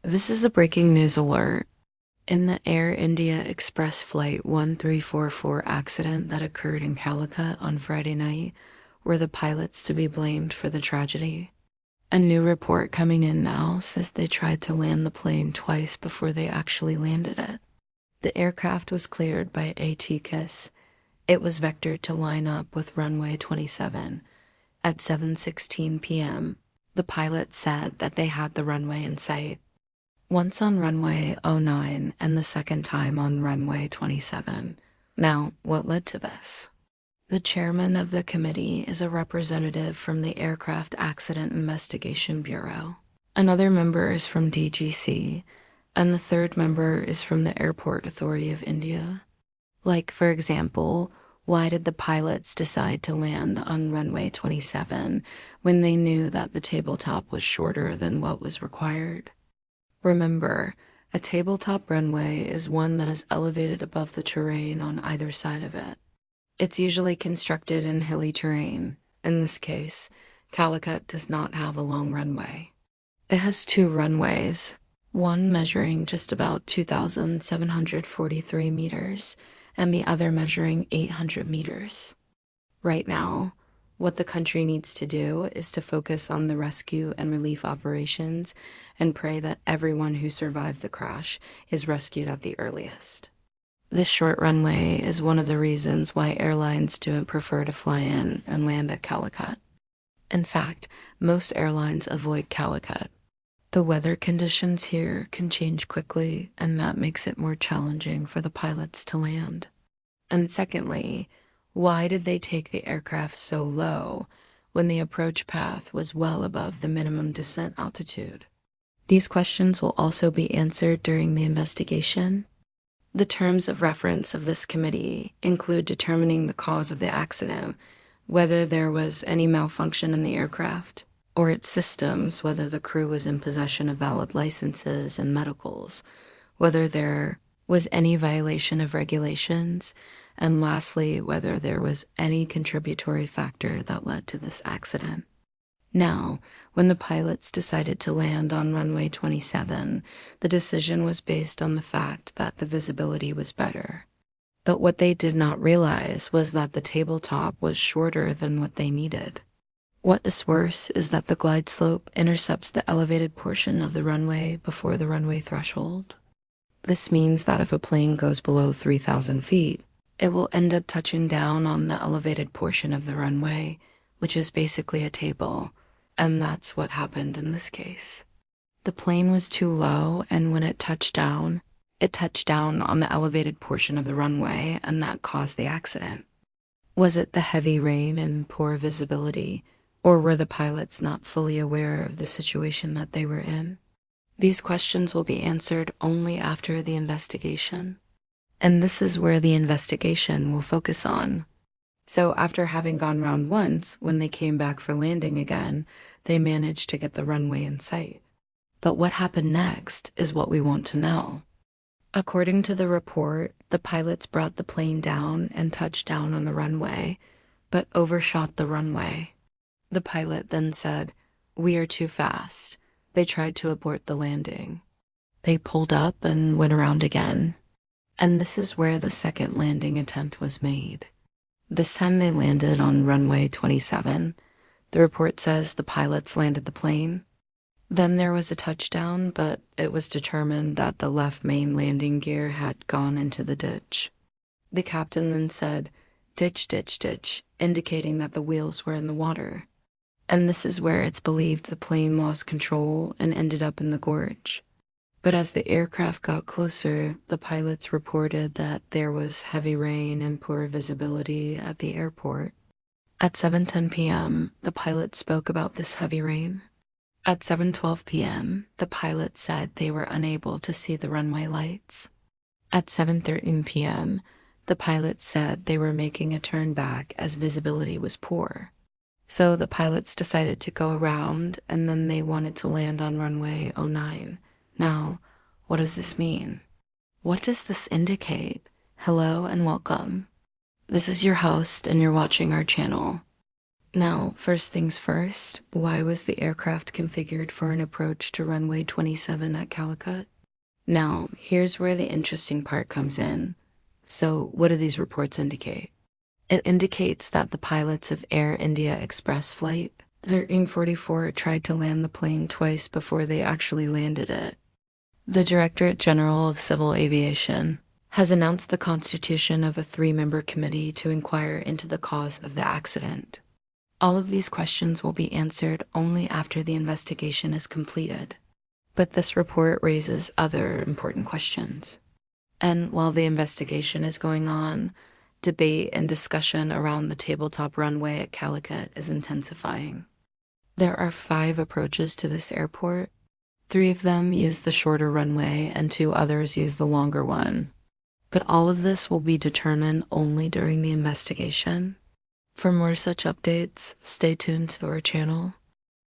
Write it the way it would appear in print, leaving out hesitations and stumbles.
This is a breaking news alert. In the Air India Express Flight 1344 accident that occurred in Calicut on Friday night, were the pilots to be blamed for the tragedy? A new report coming in now says they tried to land the plane twice before they actually landed it. The aircraft was cleared by ATKIS. It was vectored to line up with runway 27. At 7:16 p.m., the pilot said that they had the runway in sight. Once on runway 09 and the second time on runway 27. Now, what led to this? The chairman of the committee is a representative from the Aircraft Accident Investigation Bureau. Another member is from DGC, and the third member is from the Airport Authority of India. Like, for example, why did the pilots decide to land on runway 27 when they knew that the tabletop was shorter than what was required? Remember, a tabletop runway is one that is elevated above the terrain on either side of it. It's usually constructed in hilly terrain. In this case, Calicut does not have a long runway. It has two runways, one measuring just about 2,743 meters and the other measuring 800 meters. Right now, what the country needs to do is to focus on the rescue and relief operations and pray that everyone who survived the crash is rescued at the earliest. This short runway is one of the reasons why airlines don't prefer to fly in and land at Calicut. In fact, most airlines avoid Calicut. The weather conditions here can change quickly, and that makes it more challenging for the pilots to land. And secondly, why did they take the aircraft so low when the approach path was well above the minimum descent altitude? These questions will also be answered during the investigation. The terms of reference of this committee include determining the cause of the accident, whether there was any malfunction in the aircraft, or its systems, whether the crew was in possession of valid licenses and medicals, whether there was any violation of regulations, and lastly, whether there was any contributory factor that led to this accident. Now, when the pilots decided to land on runway 27, the decision was based on the fact that the visibility was better. But what they did not realize was that the tabletop was shorter than what they needed. What is worse is that the glide slope intercepts the elevated portion of the runway before the runway threshold. This means that if a plane goes below 3,000 feet, it will end up touching down on the elevated portion of the runway, which is basically a table, and that's what happened in this case. The plane was too low, and when it touched down on the elevated portion of the runway, and that caused the accident. Was it the heavy rain and poor visibility, or were the pilots not fully aware of the situation that they were in? These questions will be answered only after the investigation. And this is where the investigation will focus on. So after having gone round once, when they came back for landing again, they managed to get the runway in sight. But what happened next is what we want to know. According to the report, the pilots brought the plane down and touched down on the runway, but overshot the runway. The pilot then said, "We are too fast." They tried to abort the landing. They pulled up and went around again. And this is where the second landing attempt was made. This time they landed on runway 27. The report says the pilots landed the plane. Then there was a touchdown, but it was determined that the left main landing gear had gone into the ditch. The captain then said, "Ditch, ditch, ditch," indicating that the wheels were in the water. And this is where it's believed the plane lost control and ended up in the gorge. But as the aircraft got closer, the pilots reported that there was heavy rain and poor visibility at the airport. At 7:10 p.m., the pilot spoke about this heavy rain. At 7:12 p.m., the pilot said they were unable to see the runway lights. At 7:13 p.m., the pilot said they were making a turn back as visibility was poor. So the pilots decided to go around, and then they wanted to land on runway 09. Now, what does this mean? What does this indicate? Hello and welcome. This is your host, and you're watching our channel. Now, first things first, why was the aircraft configured for an approach to runway 27 at Calicut? Now, here's where the interesting part comes in. So, what do these reports indicate? It indicates that the pilots of Air India Express flight 1344 tried to land the plane twice before they actually landed it. The Directorate General of Civil Aviation has announced the constitution of a 3-member committee to inquire into the cause of the accident. All of these questions will be answered only after the investigation is completed. But this report raises other important questions. And while the investigation is going on, debate and discussion around the tabletop runway at Calicut is intensifying. There are 5 approaches to this airport. 3 of them use the shorter runway and 2 others use the longer one. But all of this will be determined only during the investigation. For more such updates, stay tuned to our channel.